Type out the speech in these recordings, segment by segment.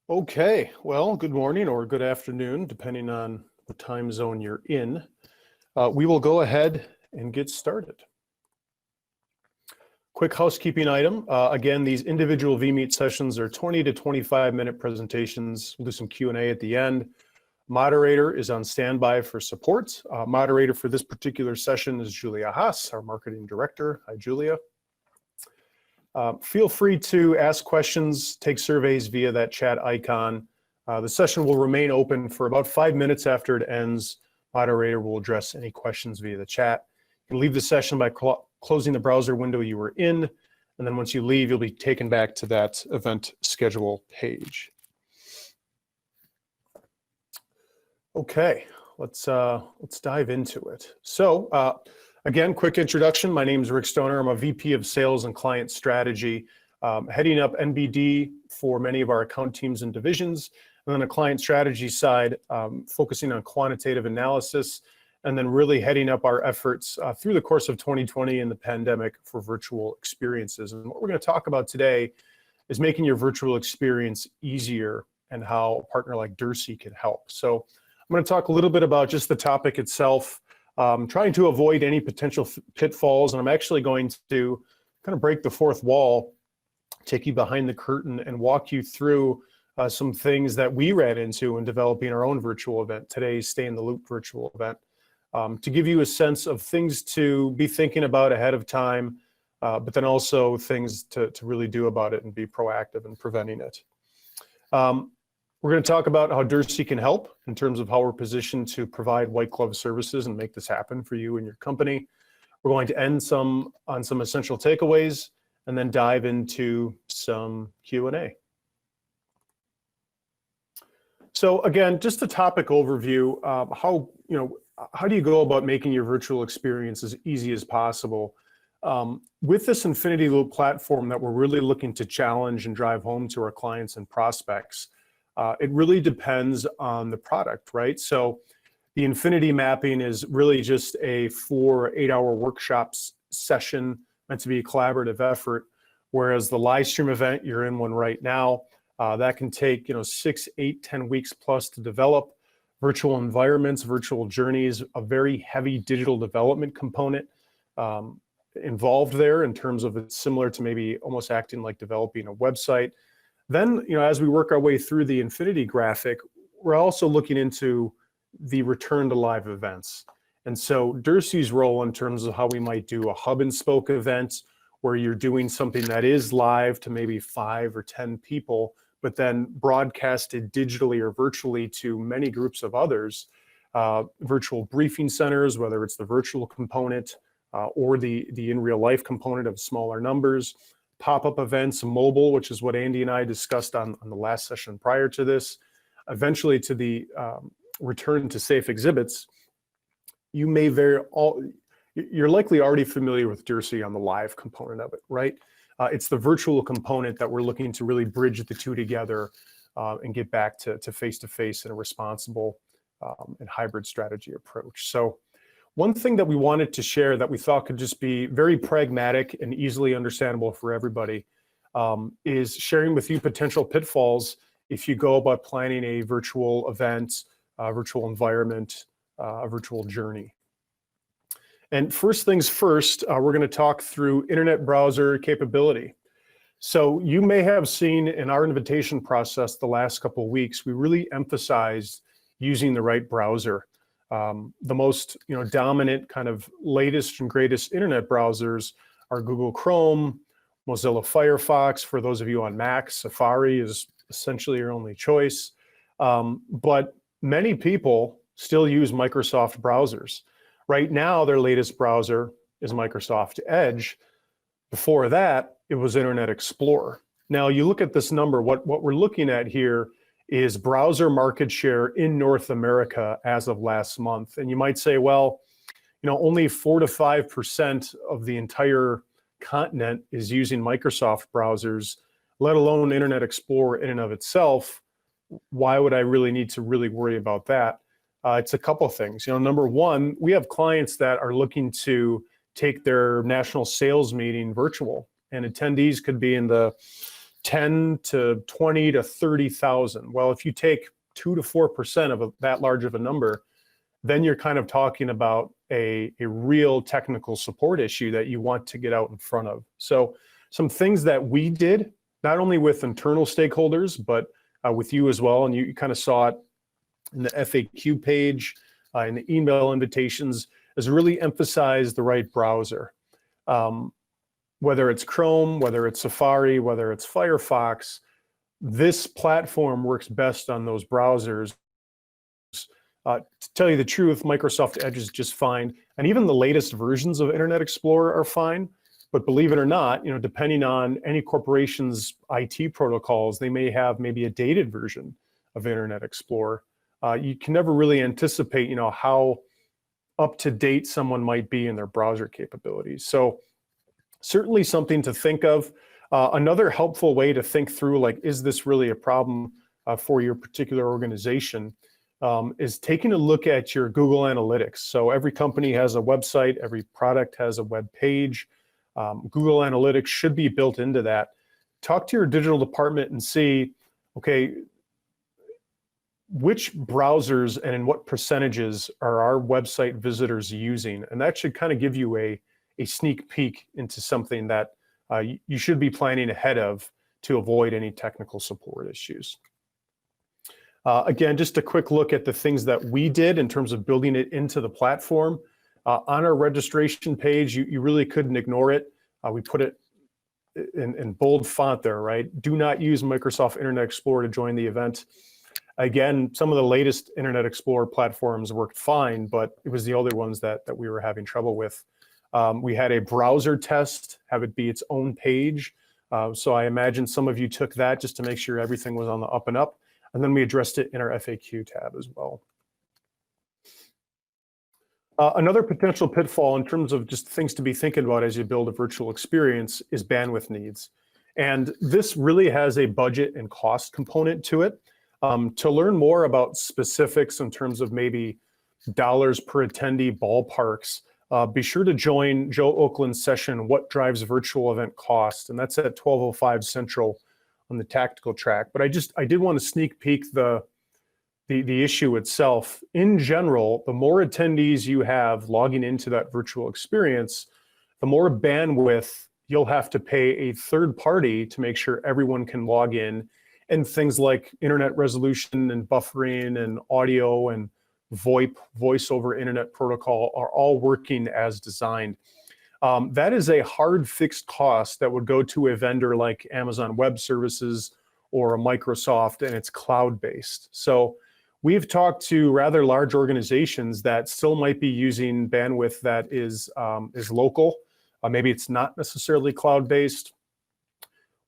Okay, well, good morning or good afternoon, depending on what time zone you're in. We will go ahead and get started. Quick housekeeping item. Again, these individual vMeet sessions are 20 to 25-minute presentations. We'll do some Q&A at the end. Moderator is on standby for support. Moderator for this particular session is Julia Haas, our marketing director. Hi, Julia. Feel free to ask questions, take surveys via that chat icon. The session will remain open for about 5 minutes after it ends. Moderator will address any questions via the chat. You can leave the session by closing the browser window you were in, and then once you leave, you'll be taken back to that event schedule page. Okay, let's dive into it. So, again, quick introduction. My name is Rick Stoner. I'm a VP of Sales and Client Strategy, heading up NBD for many of our account teams and divisions, and then the client strategy side, focusing on quantitative analysis, and then really heading up our efforts through the course of 2020 and the pandemic for virtual experiences. And what we're going to talk about today is making your virtual experience easier and how a partner like Derse can help. So I'm going to talk a little bit about just the topic itself, trying to avoid any potential pitfalls, and I'm actually going to kind of break the fourth wall, take you behind the curtain, and walk you through some things that we ran into in developing our own virtual event, today's Stay in the Loop virtual event, to give you a sense of things to be thinking about ahead of time, but then also things to really do about it and be proactive in preventing it. We're going to talk about how Derse can help in terms of how we're positioned to provide white glove services and make this happen for you and your company. We're going to end on some essential takeaways and then dive into some Q&A. So again, just a topic overview, how do you go about making your virtual experience as easy as possible? With this Infinity Loop platform that we're really looking to challenge and drive home to our clients and prospects, it really depends on the product, right? So the Infinity mapping is really just a 4 8-hour workshops session meant to be a collaborative effort, whereas the live stream event, you're in one right now, that can take 6, 8, 10 weeks plus to develop. Virtual environments, virtual journeys, a very heavy digital development component involved there in terms of it's similar to maybe almost acting like developing a website. Then, as we work our way through the Infinity graphic, we're also looking into the return to live events. And so Derse's role in terms of how we might do a hub and spoke event where you're doing something that is live to maybe 5 or 10 people, but then broadcasted digitally or virtually to many groups of others, virtual briefing centers, whether it's the virtual component or the in real life component of smaller numbers, pop-up events, mobile, which is what Andy and I discussed on the last session prior to this, eventually to the return to safe exhibits. You're likely already familiar with Derse on the live component of it, right? It's the virtual component that we're looking to really bridge the two together and get back to face-to-face in a responsible and hybrid strategy approach. So one thing that we wanted to share that we thought could just be very pragmatic and easily understandable for everybody is sharing with you potential pitfalls if you go about planning a virtual event, a virtual environment, a virtual journey. And first things first, we're going to talk through internet browser capability. So you may have seen in our invitation process the last couple of weeks, we really emphasized using the right browser. The most dominant kind of latest and greatest internet browsers are Google Chrome, Mozilla Firefox. For those of you on Mac, Safari is essentially your only choice. But many people still use Microsoft browsers. Right now, their latest browser is Microsoft Edge. Before that, it was Internet Explorer. Now, you look at this number, what we're looking at here is browser market share in North America as of last month. And you might say, well, only 4 to 5% of the entire continent is using Microsoft browsers, let alone Internet Explorer in and of itself. Why would I really need to worry about that? It's a couple things. Number one, we have clients that are looking to take their national sales meeting virtual, and attendees could be in the 10 to 20 to 30,000. Well, if you take 2 to 4% of that large of a number, then you're kind of talking about a real technical support issue that you want to get out in front of. So some things that we did, not only with internal stakeholders, but with you as well, and you kind of saw it in the FAQ page, in the email invitations, is really emphasize the right browser. Whether it's Chrome, whether it's Safari, whether it's Firefox, this platform works best on those browsers. To tell you the truth, Microsoft Edge is just fine. And even the latest versions of Internet Explorer are fine. But believe it or not, depending on any corporation's IT protocols, they may have maybe a dated version of Internet Explorer. You can never really anticipate, how up to date someone might be in their browser capabilities. So certainly something to think of. Another helpful way to think through, like, is this really a problem for your particular organization, is taking a look at your Google Analytics. So every company has a website, every product has a web page. Google Analytics should be built into that. Talk to your digital department and see, okay, which browsers and in what percentages are our website visitors using? And that should kind of give you a sneak peek into something that you should be planning ahead of to avoid any technical support issues. Again, just a quick look at the things that we did in terms of building it into the platform. On our registration page, you really couldn't ignore it. We put it in bold font there, right? Do not use Microsoft Internet Explorer to join the event. Again, some of the latest Internet Explorer platforms worked fine, but it was the other ones that we were having trouble with. We had a browser test, have it be its own page. So I imagine some of you took that just to make sure everything was on the up and up. And then we addressed it in our FAQ tab as well. Another potential pitfall in terms of just things to be thinking about as you build a virtual experience is bandwidth needs. And this really has a budget and cost component to it. To learn more about specifics in terms of maybe dollars per attendee ballparks, be sure to join Joe Oakland's session, What Drives Virtual Event Cost? And that's at 12:05 Central on the tactical track. But I did want to sneak peek the issue itself. In general, the more attendees you have logging into that virtual experience, the more bandwidth you'll have to pay a third party to make sure everyone can log in. And things like internet resolution and buffering and audio and VoIP, voice over internet protocol, are all working as designed. That is a hard fixed cost that would go to a vendor like Amazon Web Services or a Microsoft, and it's cloud-based. So we've talked to rather large organizations that still might be using bandwidth that is local. Maybe it's not necessarily cloud-based.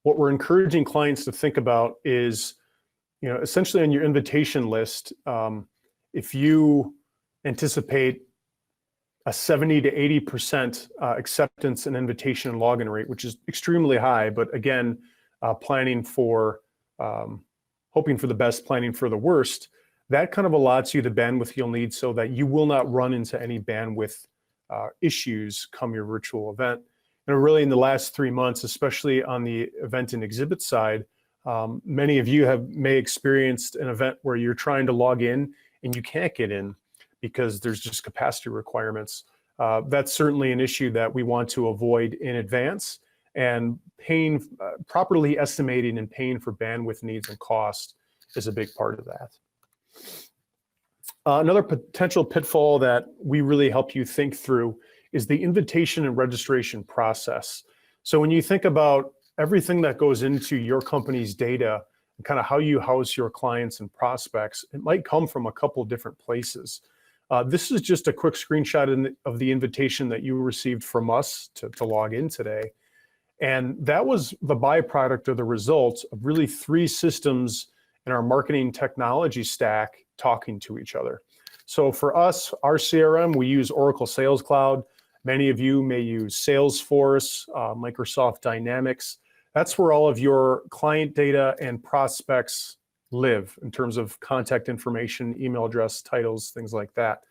What we're encouraging clients to think about is, essentially on your invitation list, if you anticipate a 70 to 80% acceptance and invitation and login rate, which is extremely high, but again, planning for, hoping for the best, planning for the worst, that kind of allots you the bandwidth you'll need so that you will not run into any bandwidth issues come your virtual event. And really in the last 3 months, especially on the event and exhibit side, many of you may experienced an event where you're trying to log in and you can't get in because there's just capacity requirements. That's certainly an issue that we want to avoid in advance, and properly estimating and paying for bandwidth needs and cost is a big part of that. Another potential pitfall that we really help you think through is the invitation and registration process. So when you think about everything that goes into your company's data and kind of how you house your clients and prospects, it might come from a couple of different places. This is just a quick screenshot of the invitation that you received from us to log in today. And that was the byproduct or the result of really 3 systems in our marketing technology stack talking to each other. So for us, our CRM, we use Oracle Sales Cloud. Many of you may use Salesforce, Microsoft Dynamics. That's where all of your client data and prospects live in terms of contact information, email address, titles, things like that.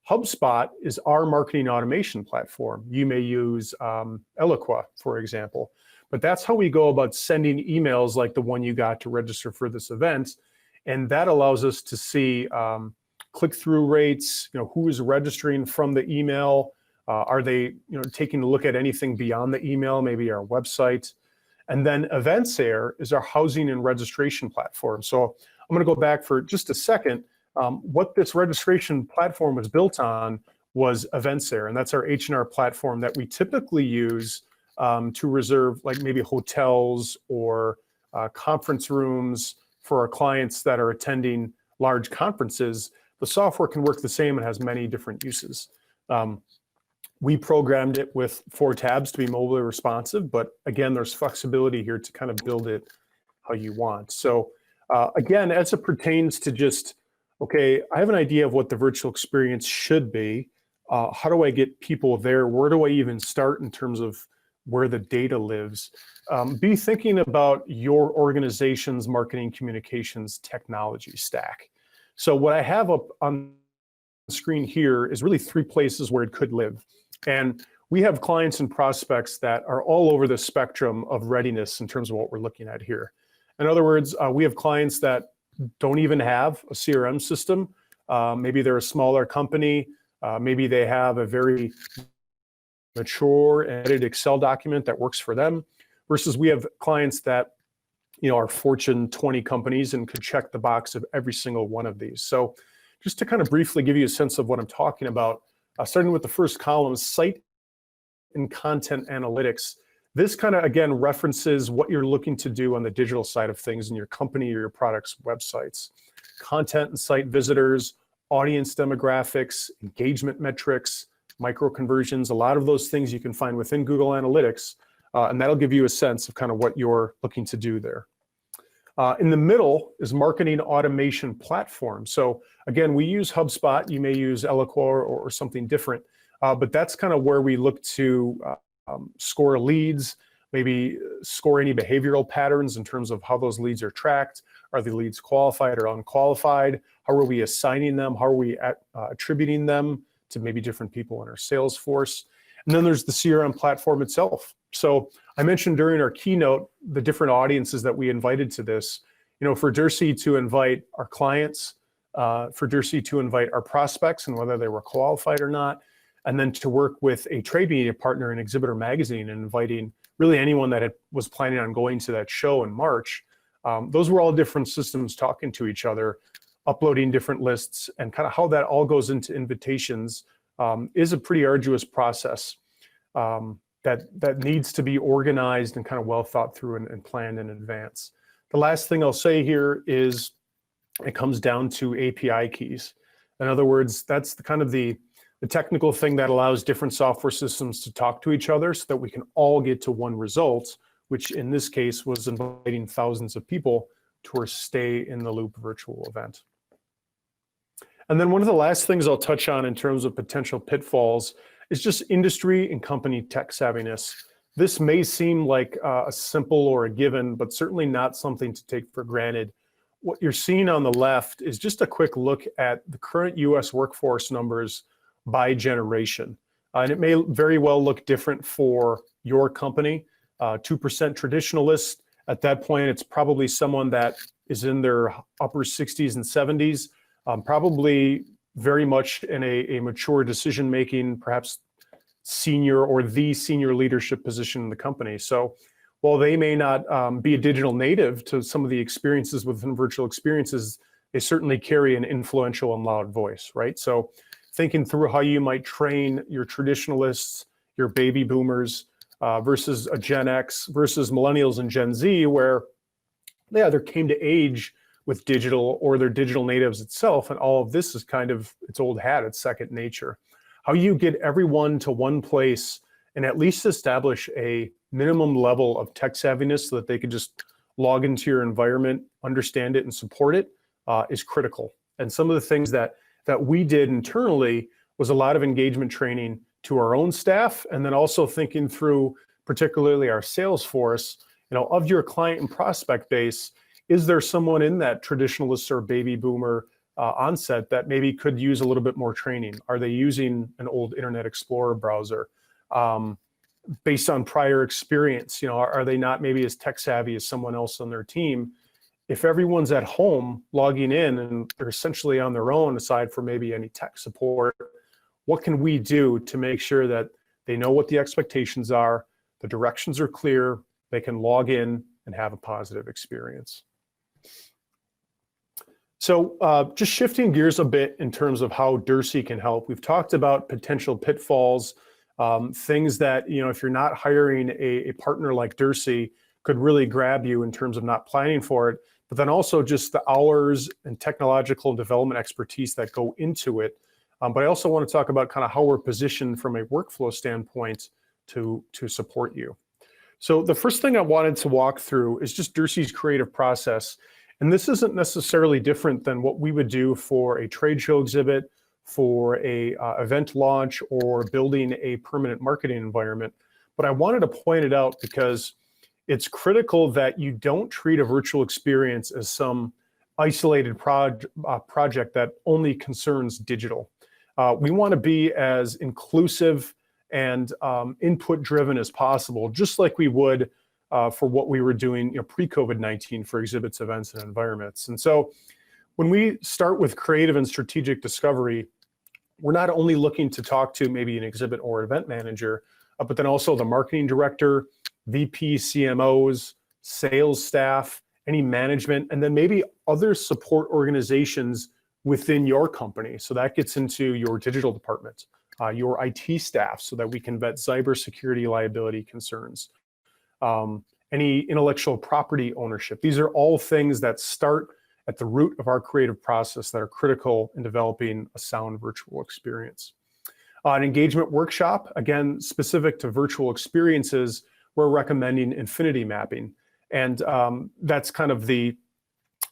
HubSpot is our marketing automation platform. You may use Eloqua, for example. but that's how we go about sending emails like the one you got to register for this event. And that allows us to see click-through rates, who is registering from the email. Are they taking a look at anything beyond the email, maybe our website? And then EventSair is our housing and registration platform. So I'm going to go back for just a second. What this registration platform was built on was EventSair, and that's our H&R platform that we typically use to reserve like maybe hotels or conference rooms for our clients that are attending large conferences. The software can work the same and has many different uses. We programmed it with 4 tabs to be mobile responsive, but again, there's flexibility here to kind of build it how you want. So again, as it pertains to just, okay, I have an idea of what the virtual experience should be. How do I get people there? Where do I even start in terms of where the data lives? Be thinking about your organization's marketing communications technology stack. So what I have up on the screen here is really 3 places where it could live. And we have clients and prospects that are all over the spectrum of readiness in terms of what we're looking at here. In other words, we have clients that don't even have a CRM system. Maybe they're a smaller company. Maybe they have a very mature edited Excel document that works for them, versus we have clients that are Fortune 20 companies and could check the box of every single one of these. So just to kind of briefly give you a sense of what I'm talking about, starting with the first column, site and content analytics. This kind of, again, references what you're looking to do on the digital side of things in your company or your product's websites. Content and site visitors, audience demographics, engagement metrics, micro conversions, a lot of those things you can find within Google Analytics, and that'll give you a sense of kind of what you're looking to do there. In the middle is marketing automation platform. So again, we use HubSpot. You may use Eloqua or something different, but that's kind of where we look to score leads, maybe score any behavioral patterns in terms of how those leads are tracked. Are the leads qualified or unqualified? How are we assigning them? How are we attributing them to maybe different people in our sales force? And then there's the CRM platform itself. So I mentioned during our keynote the different audiences that we invited to this. For Derse to invite our clients, for Derse to invite our prospects and whether they were qualified or not, and then to work with a trade media partner in Exhibitor Magazine and inviting really anyone that was planning on going to that show in March. Those were all different systems talking to each other, uploading different lists, and kind of how that all goes into invitations is a pretty arduous process that needs to be organized and kind of well thought through and planned in advance. The last thing I'll say here is it comes down to API keys. In other words, that's the technical thing that allows different software systems to talk to each other so that we can all get to one result, which in this case was inviting thousands of people to our Stay in the Loop virtual event. And then one of the last things I'll touch on in terms of potential pitfalls is just industry and company tech savviness. This may seem like a simple or a given, but certainly not something to take for granted. What you're seeing on the left is just a quick look at the current US workforce numbers by generation. And it may very well look different for your company. 2% traditionalist, at that point, it's probably someone that is in their upper 60s and 70s, probably very much in a mature decision-making, perhaps senior or the senior leadership position in the company. So while they may not be a digital native to some of the experiences within virtual experiences, they certainly carry an influential and loud voice, right? So thinking through how you might train your traditionalists, your baby boomers, versus a Gen X versus millennials and Gen Z, where they either came to age with digital or they're digital natives itself, and all of this is kind of its old hat, it's second nature. How you get everyone to one place and at least establish a minimum level of tech savviness so that they could just log into your environment, understand it, and support it is critical. And some of the things that we did internally was a lot of engagement training to our own staff, and then also thinking through particularly our sales force, of your client and prospect base, is there someone in that traditionalist or baby boomer onset that maybe could use a little bit more training? Are they using an old Internet Explorer browser? based on prior experience. Are they not maybe as tech savvy as someone else on their team? If everyone's at home logging in and they're essentially on their own, aside from maybe any tech support, what can we do to make sure that they know what the expectations are, the directions are clear, they can log in and have a positive experience? So just shifting gears a bit in terms of how Derse can help. We've talked about potential pitfalls, things that, if you're not hiring a partner like Derse, could really grab you in terms of not planning for it, but then also just the hours and technological development expertise that go into it. But I also want to talk about kind of how we're positioned from a workflow standpoint to support you. So the first thing I wanted to walk through is just Derse's creative process. And this isn't necessarily different than what we would do for a trade show exhibit, for a event launch, or building a permanent marketing environment. But I wanted to point it out because it's critical that you don't treat a virtual experience as some isolated project that only concerns digital. We want to be as inclusive and input-driven as possible, just like we would for what we were doing pre-COVID-19 for exhibits, events, and environments. And so when we start with creative and strategic discovery, we're not only looking to talk to maybe an exhibit or event manager, but then also the marketing director, VP, CMOs, sales staff, any management, and then maybe other support organizations within your company. So that gets into your digital department, your IT staff, so that we can vet cybersecurity liability concerns, any intellectual property ownership. These are all things that start at the root of our creative process that are critical in developing a sound virtual experience. An engagement workshop, again, specific to virtual experiences, we're recommending infinity mapping. And that's kind of the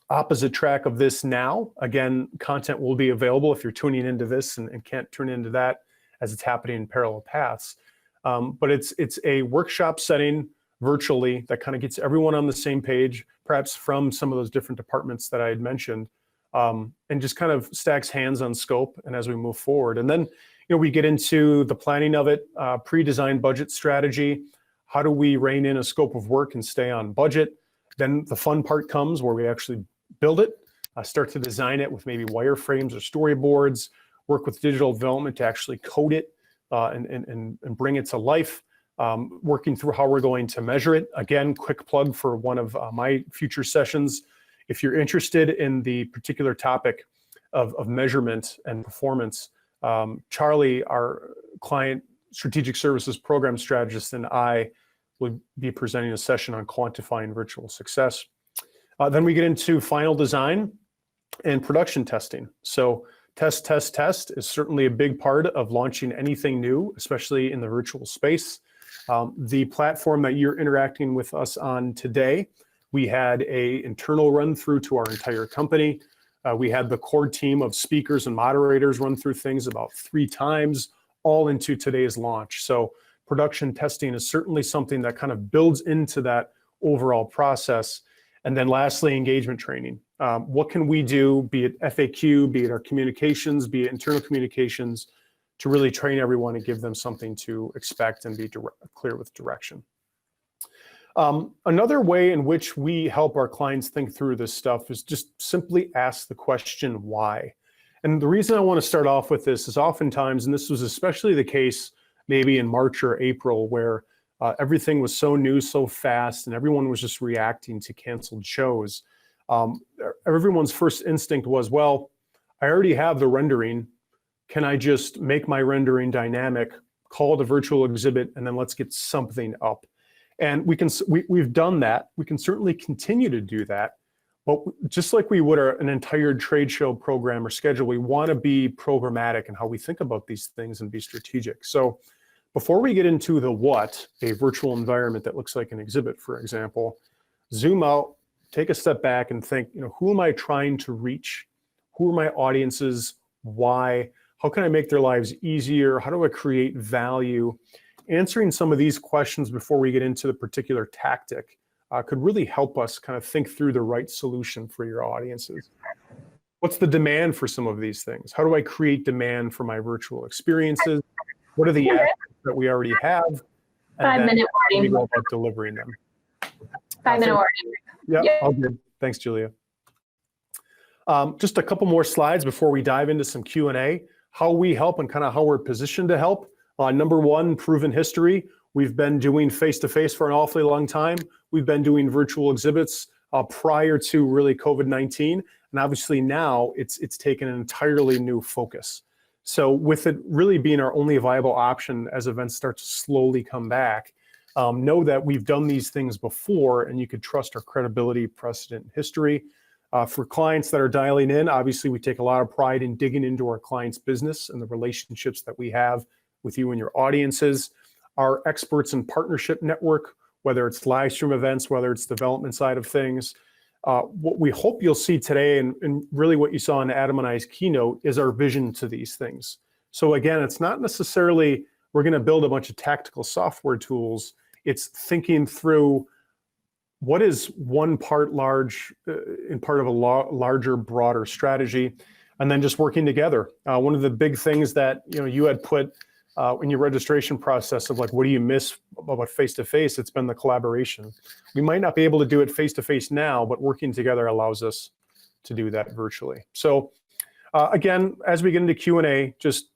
opposite track of this now. Again, content will be available if you're tuning into this and can't tune into that as it's happening in parallel paths. But it's a workshop setting virtually that kind of gets everyone on the same page, perhaps from some of those different departments that I had mentioned, and just kind of stacks hands on scope and as we move forward. And then we get into the planning of it, pre-designed budget strategy. How do we rein in a scope of work and stay on budget? Then the fun part comes where we actually build it, start to design it with maybe wireframes or storyboards, work with digital development to actually code it and bring it to life, working through how we're going to measure it. Again, quick plug for one of my future sessions. If you're interested in the particular topic of measurement and performance, Charlie, our client strategic services program strategist, and I will be presenting a session on quantifying virtual success. Then we get into final design and production testing. So test is certainly a big part of launching anything new, especially in the virtual space. The platform that you're interacting with us on today, we had an internal run through to our entire company. We had the core team of speakers and moderators run through things about 3 times, all into today's launch. So production testing is certainly something that kind of builds into that overall process. And then lastly, engagement training. What can we do, be it FAQ, be it our communications, be it internal communications, to really train everyone and give them something to expect and be clear with direction. Another way in which we help our clients think through this stuff is just simply ask the question, why? And the reason I want to start off with this is oftentimes, and this was especially the case maybe in March or April, where everything was so new, so fast, and everyone was just reacting to canceled shows. Everyone's first instinct was, well, I already have the rendering. Can I just make my rendering dynamic, call it a virtual exhibit, and then let's get something up? And we've done that. We can certainly continue to do that. But just like we would an entire trade show program or schedule, we want to be programmatic in how we think about these things and be strategic. So before we get into the what, a virtual environment that looks like an exhibit, for example, zoom out, take a step back and think, who am I trying to reach? Who are my audiences? Why? How can I make their lives easier? How do I create value? Answering some of these questions before we get into the particular tactic could really help us kind of think through the right solution for your audiences. What's the demand for some of these things? How do I create demand for my virtual experiences? What are the assets that we already have? and 5 then minute how do you warning. go about delivering them? 5 minute warning. Yeah, Yep. all good. Thanks, Julia. Just a couple more slides before we dive into some Q&A. How we help and kind of how we're positioned to help. Number one, proven history. We've been doing face-to-face for an awfully long time. We've been doing virtual exhibits prior to really COVID-19. And obviously now it's taken an entirely new focus. So with it really being our only viable option as events start to slowly come back, know that we've done these things before and you could trust our credibility, precedent, and history. For clients that are dialing in, obviously we take a lot of pride in digging into our clients' business and the relationships that we have with you and your audiences. Our experts and partnership network, whether it's live stream events, whether it's development side of things. What we hope you'll see today, and really what you saw in Adam and I's keynote, is our vision to these things. So again, it's not necessarily we're going to build a bunch of tactical software tools. It's thinking through what is one part large in part of a larger, broader strategy, and then just working together. One of the big things that you had put in your registration process of like, what do you miss about face-to-face? It's been the collaboration. We might not be able to do it face-to-face now, but working together allows us to do that virtually. So again, as we get into Q&A, just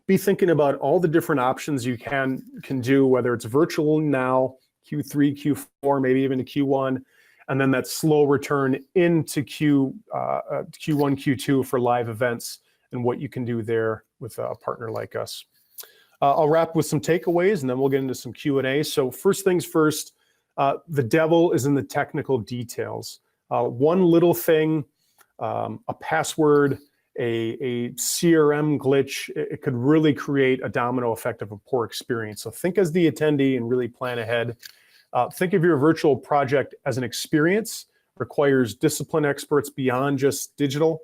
be thinking about all the different options you can do, whether it's virtual now, Q3, Q4, maybe even to Q1, and then that slow return into Q1, Q2 for live events and what you can do there with a partner like us. I'll wrap with some takeaways and then we'll get into some Q&A. So first things first, the devil is in the technical details. One little thing, a password, a CRM glitch, it could really create a domino effect of a poor experience. So think as the attendee and really plan ahead. Think of your virtual project as an experience, requires discipline experts beyond just digital,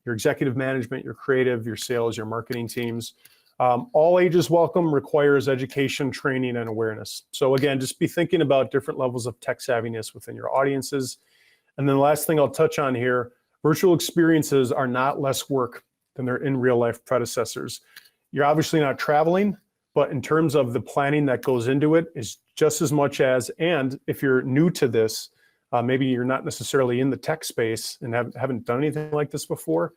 your executive management, your creative, your sales, your marketing teams. All ages welcome, requires education, training, and awareness. So again, just be thinking about different levels of tech savviness within your audiences. And then the last thing I'll touch on here, virtual experiences are not less work than their in real life predecessors. You're obviously not traveling, but in terms of the planning that goes into it is just as much as, and if you're new to this, maybe you're not necessarily in the tech space and haven't done anything like this before,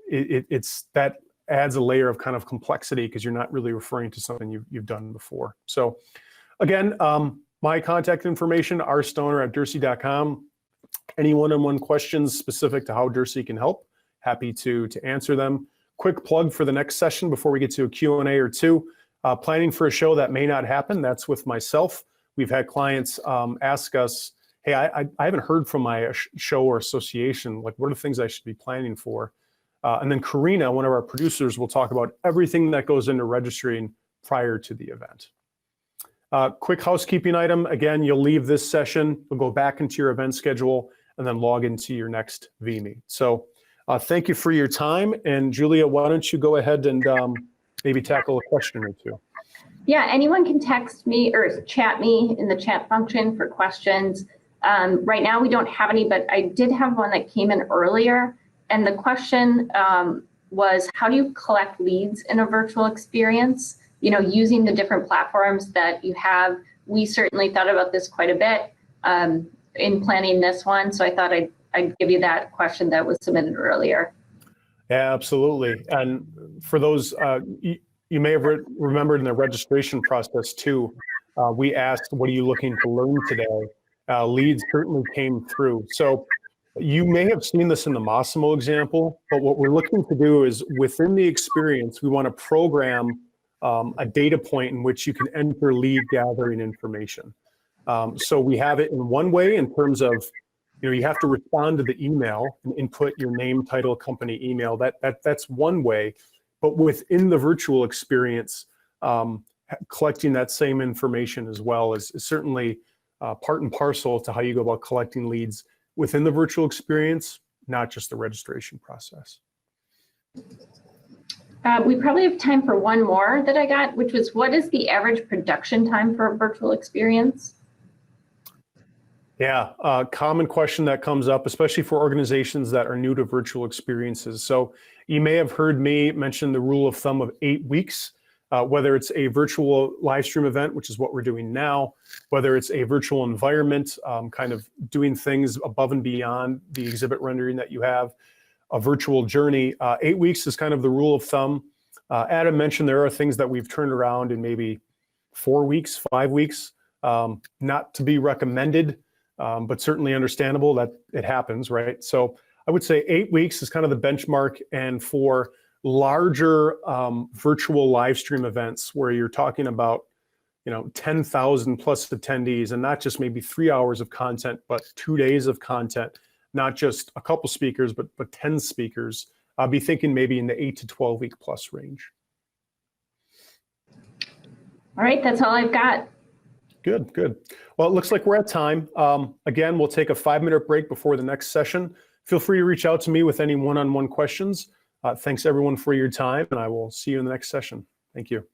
it's that adds a layer of kind of complexity because you're not really referring to something you've done before. So again, my contact information, rstoner@derse.com. Any one-on-one questions specific to how Derse can help, happy to answer them. Quick plug for the next session before we get to a Q&A or two. Planning for a show that may not happen, that's with myself. We've had clients ask us, hey, I haven't heard from my show or association, like what are the things I should be planning for? And then Karina, one of our producers, will talk about everything that goes into registering prior to the event. Quick housekeeping item. Again, you'll leave this session, you'll go back into your event schedule, and then log into your next VMe. So thank you for your time. And Julia, why don't you go ahead and maybe tackle a question or two? Yeah, anyone can text me or chat me in the chat function for questions. Right now we don't have any, but I did have one that came in earlier. And the question was, how do you collect leads in a virtual experience? Using the different platforms that you have. We certainly thought about this quite a bit in planning this one. So I thought I'd give you that question that was submitted earlier. Yeah, absolutely. And for those, you may have remembered in the registration process too, we asked, what are you looking to learn today? Leads certainly came through. So you may have seen this in the Massimo example, but what we're looking to do is within the experience, we want to program a data point in which you can enter lead gathering information. So we have it in one way in terms of, you have to respond to the email and input your name, title, company, email. That's one way, but within the virtual experience, collecting that same information as well is certainly part and parcel to how you go about collecting leads within the virtual experience, not just the registration process. We probably have time for one more that I got, which was, what is the average production time for a virtual experience? Yeah, common question that comes up, especially for organizations that are new to virtual experiences. So you may have heard me mention the rule of thumb of 8 weeks. whether it's a virtual live stream event, which is what we're doing now, whether it's a virtual environment, kind of doing things above and beyond the exhibit rendering that you have, a virtual journey. 8 weeks is kind of the rule of thumb. Adam mentioned there are things that we've turned around in maybe 4 weeks, 5 weeks, not to be recommended, but certainly understandable that it happens, right? So I would say 8 weeks is kind of the benchmark. And for larger virtual live stream events where you're talking about 10,000 plus attendees, and not just maybe 3 hours of content, but 2 days of content, not just a couple speakers, but 10 speakers, I'll be thinking maybe in the 8 to 12 week plus range. All right, that's all I've got. Good, good. Well, it looks like we're at time. Again, we'll take a 5-minute break before the next session. Feel free to reach out to me with any one-on-one questions. Thanks everyone for your time, and I will see you in the next session. Thank you.